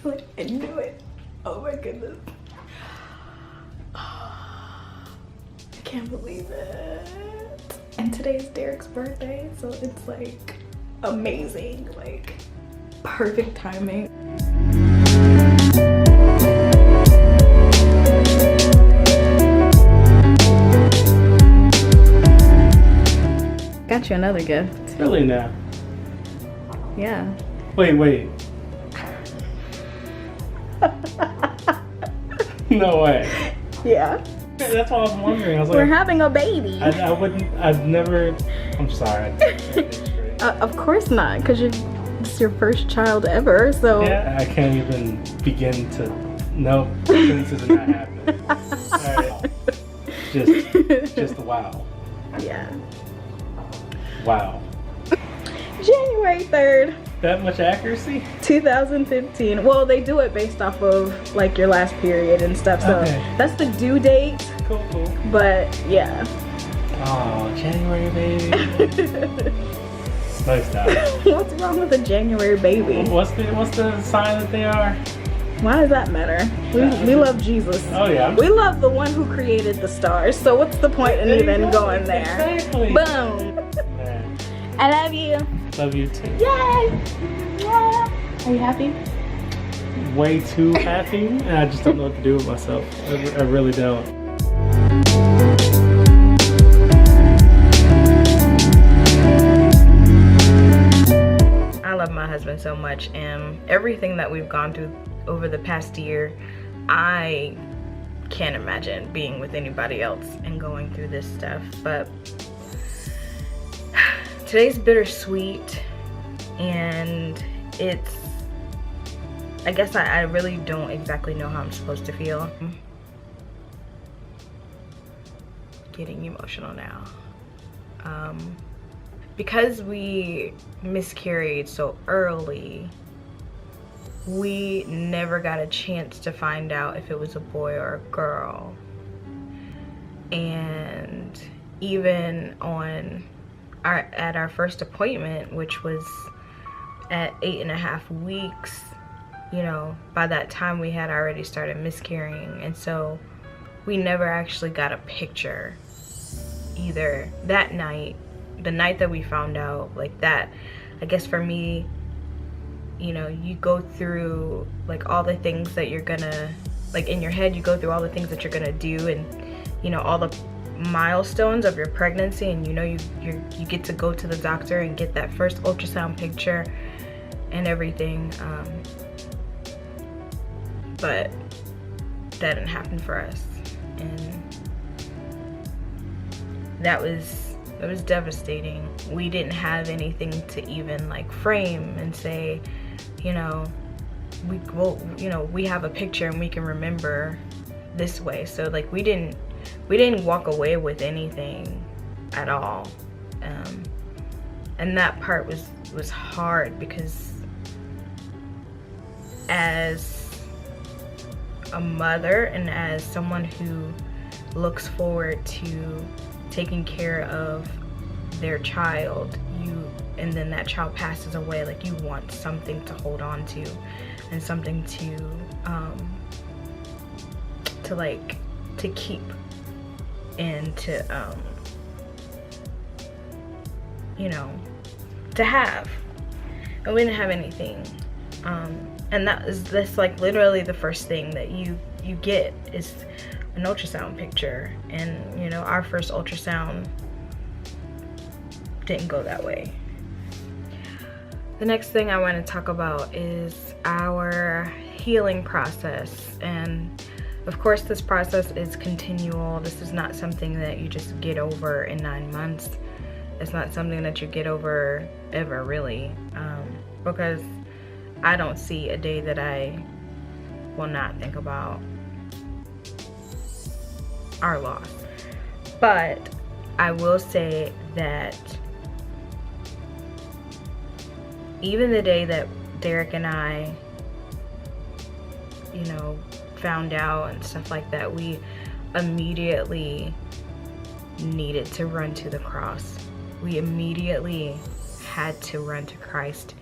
knew it. I knew it. Oh my goodness. I can't believe it. And today's Derek's birthday, so it's like amazing, like perfect timing. Got you another gift. Really now? Yeah. Wait. No way. Yeah. That's what I was wondering. I was We're like, having a baby. I've never, I'm sorry. Of course not, because it's your first child ever, so. Yeah, I can't even begin to, no, this is not happening. Alright. Just wow. Yeah. Wow. January 3rd. That much accuracy? 2015. Well, they do it based off of like your last period and stuff, so okay. That's the due date. Cool. But yeah. Oh, January baby. Nice time. What's wrong with a January baby? What's the sign that they are? Why does that matter? We love Jesus. Oh yeah. We love the one who created the stars. So what's the point in even going there? Exactly. Boom. Man. I love you. Love you too. Yay! Yeah. Are you happy? Way too happy. And I just don't know what to do with myself. I really don't. I love my husband so much, and everything that we've gone through over the past year, I can't imagine being with anybody else and going through this stuff. But today's bittersweet, and I guess I really don't exactly know how I'm supposed to feel. Getting emotional now. Because we miscarried so early, we never got a chance to find out if it was a boy or a girl. And even at our first appointment, which was at 8.5 weeks, you know, by that time we had already started miscarrying, and so we never actually got a picture either that night, the night that we found out. Like that, I guess for me, you know, you go through like all the things that you're gonna, like in your head you go through all the things that you're gonna do, and you know, all the milestones of your pregnancy, and you know, you get to go to the doctor and get that first ultrasound picture and everything. But that didn't happen for us, and that was devastating. We didn't have anything to even like frame and say, you know, we have a picture and we can remember this way. So like we didn't walk away with anything at all, and that part was hard, because as a mother and as someone who looks forward to taking care of their child, and then that child passes away, like you want something to hold on to and something to keep and to you know, to have. And we didn't have anything, and that's like literally the first thing that you get is an ultrasound picture. And you know, our first ultrasound didn't go that way. The next thing I want to talk about is our healing process, and of course this process is continual. This is not something that you just get over in 9 months. It's not something that you get over ever, really, because I don't see a day that I will not think about our loss. But I will say that even the day that Derek and I, you know, found out and stuff like that, we immediately needed to run to the cross. We immediately had to run to Christ,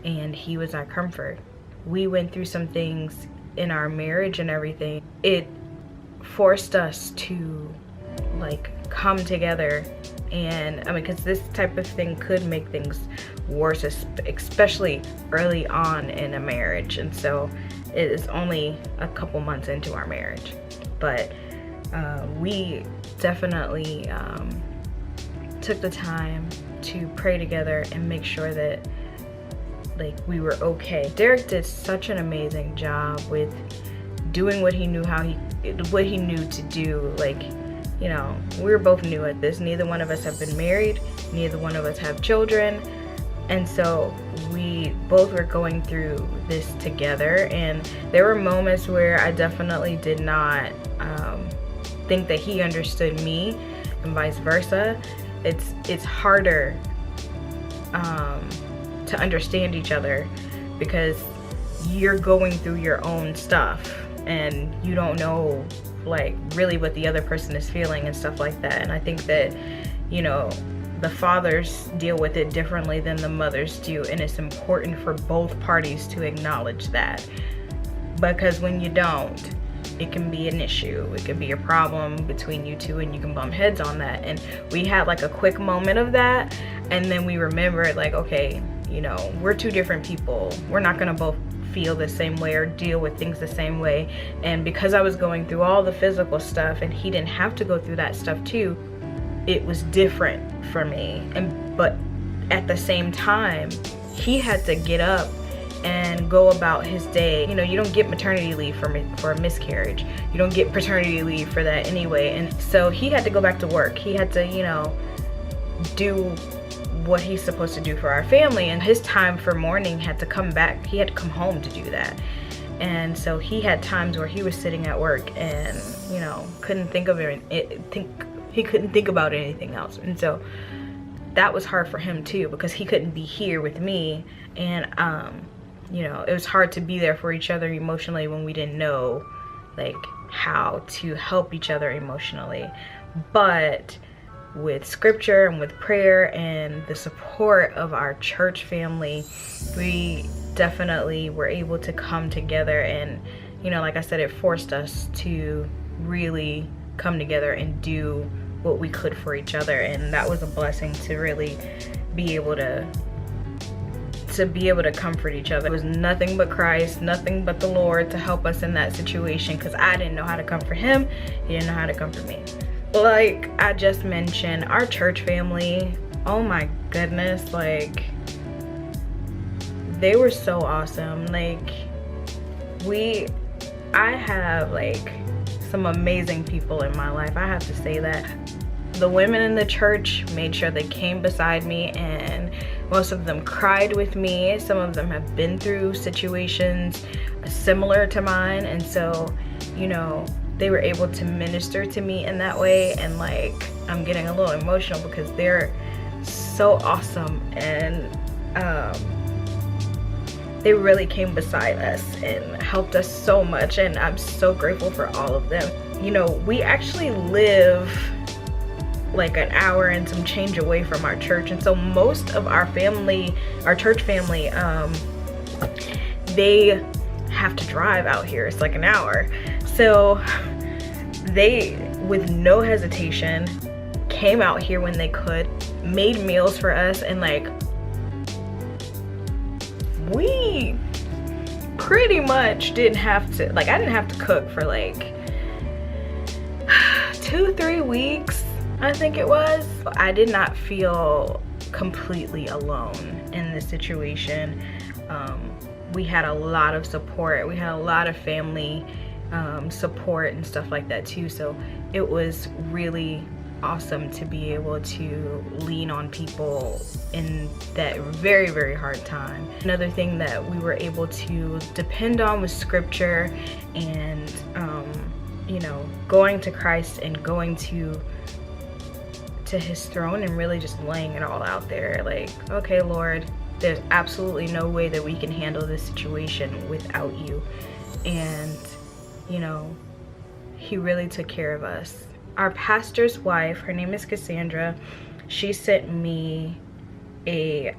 and he was our comfort. we went through some things in our marriage and everything, it forced us to like come together. And I mean, because this type of thing could make things worse, especially early on in a marriage. And so it is only a couple months into our marriage, but we definitely took the time to pray together and make sure that like we were okay. Derek did such an amazing job with doing what he knew to do. Like, you know, we were both new at this. Neither one of us have been married, neither one of us have children, and so we both were going through this together. And there were moments where I definitely did not think that he understood me, and vice versa. It's harder to understand each other because you're going through your own stuff and you don't know like really what the other person is feeling and stuff like that. And I think that, you know, the fathers deal with it differently than the mothers do, and it's important for both parties to acknowledge that, because when you don't, it can be an issue. It can be a problem between you two, and you can bump heads on that. And we had like a quick moment of that, and then we remembered like, okay, you know, we're two different people. We're not gonna both feel the same way or deal with things the same way. And because I was going through all the physical stuff and he didn't have to go through that stuff too, it was different for me. But at the same time, he had to get up and go about his day. You know, you don't get maternity leave for a miscarriage. You don't get paternity leave for that anyway. And so he had to go back to work. He had to, you know, do what he's supposed to do for our family, and his time for mourning had to come back. He had to come home to do that. And so he had times where he was sitting at work and, you know, couldn't think of it. He couldn't think about anything else. And so that was hard for him too, because he couldn't be here with me. And you know, it was hard to be there for each other emotionally when we didn't know like how to help each other emotionally. But with scripture and with prayer and the support of our church family, we definitely were able to come together. And, you know, like I said, it forced us to really come together and do what we could for each other. And that was a blessing to really be able to comfort each other. It was nothing but Christ, nothing but the Lord to help us in that situation, because I didn't know how to comfort him. He didn't know how to comfort me. Like I just mentioned, our church family, oh my goodness, like they were so awesome. Like I have like some amazing people in my life, I have to say that. The women in the church made sure they came beside me, and most of them cried with me. Some of them have been through situations similar to mine, and so, you know, they were able to minister to me in that way. And like, I'm getting a little emotional because they're so awesome, and they really came beside us and helped us so much, and I'm so grateful for all of them. You know, we actually live like an hour and some change away from our church, and so most of our family, our church family, they have to drive out here. It's like an hour. So they, with no hesitation, came out here when they could, made meals for us, and like we pretty much didn't have to, like I didn't have to cook for like 2-3 weeks, I think it was. I did not feel completely alone in this situation. We had a lot of support. We had a lot of family support and stuff like that too. So it was really awesome to be able to lean on people in that very, very hard time. Another thing that we were able to depend on was scripture, and you know, going to Christ and going to his throne and really just laying it all out there. Like, okay, Lord, there's absolutely no way that we can handle this situation without you. And, you know, he really took care of us. Our pastor's wife, her name is Cassandra, she sent me a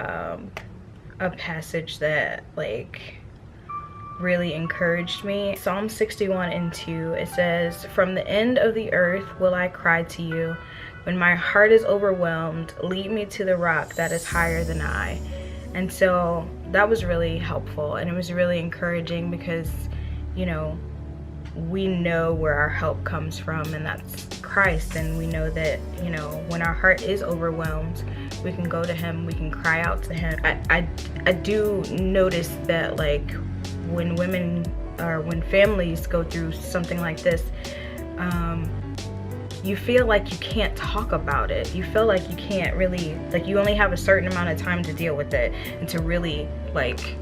passage that, like, really encouraged me. Psalm 61:2, it says, "From the end of the earth will I cry to you. When my heart is overwhelmed, lead me to the rock that is higher than I." And so that was really helpful, and it was really encouraging because, you know, we know where our help comes from, and that's Christ. And we know that, you know, when our heart is overwhelmed, we can go to him, we can cry out to him. I do notice that, like, when women or when families go through something like this, you feel like you can't talk about it. You feel like you can't really, like, you only have a certain amount of time to deal with it and to really, like,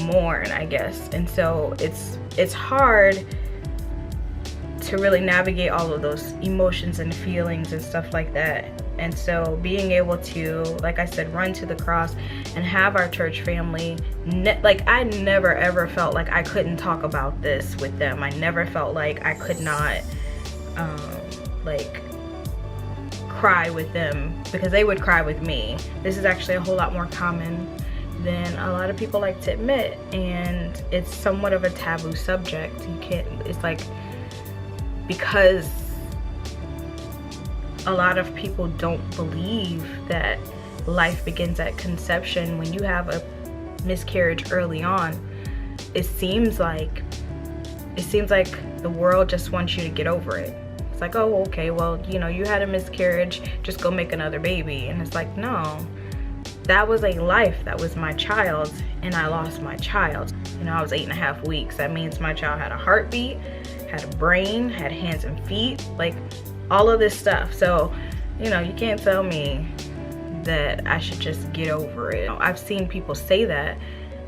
mourn, I guess. And so it's hard to really navigate all of those emotions and feelings and stuff like that. And so being able to, like I said, run to the cross and have our church family, like, I never ever felt like I couldn't talk about this with them. I never felt like I could not like cry with them, because they would cry with me. This is actually a whole lot more common than a lot of people like to admit, and it's somewhat of a taboo subject. You can't, it's like, because a lot of people don't believe that life begins at conception. When you have a miscarriage early on, it seems like the world just wants you to get over it. It's like, oh, okay, well, you know, you had a miscarriage, just go make another baby. And it's like, no, that was a life, that was my child, and I lost my child. You know, I was 8.5 weeks. That means my child had a heartbeat, had a brain, had hands and feet, like all of this stuff. So, you know, you can't tell me that I should just get over it. I've seen people say that,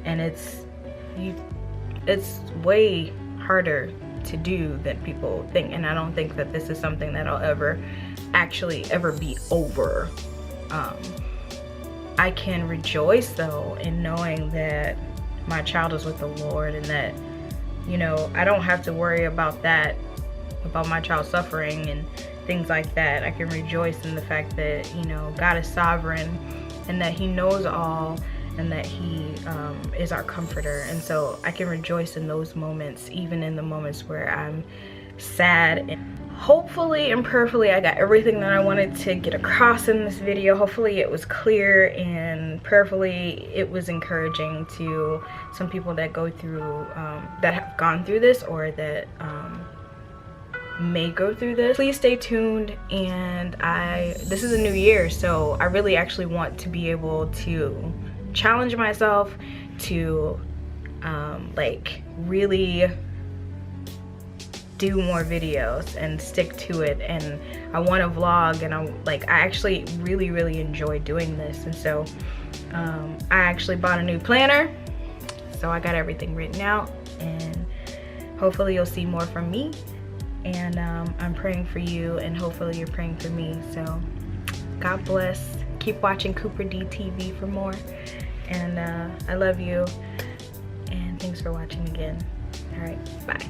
and it's way harder to do than people think. And I don't think that this is something that I'll ever be over. I can rejoice though in knowing that my child is with the Lord, and that, you know, I don't have to worry about that, about my child suffering and things like that. I can rejoice in the fact that, you know, God is sovereign, and that he knows all, and that he is our comforter. And so I can rejoice in those moments, even in the moments where I'm sad. And hopefully and prayerfully I got everything that I wanted to get across in this video. Hopefully it was clear, and prayerfully it was encouraging to some people that go through, that have gone through this, or that may go through this. Please stay tuned. And this is a new year, so I really actually want to be able to challenge myself to like really do more videos and stick to it. And I want to vlog, and I actually really enjoy doing this. And so I actually bought a new planner, so I got everything written out, and hopefully you'll see more from me. And I'm praying for you, and hopefully you're praying for me. So God bless. Keep watching Cooper D TV for more. And I love you, and thanks for watching again. All right, bye.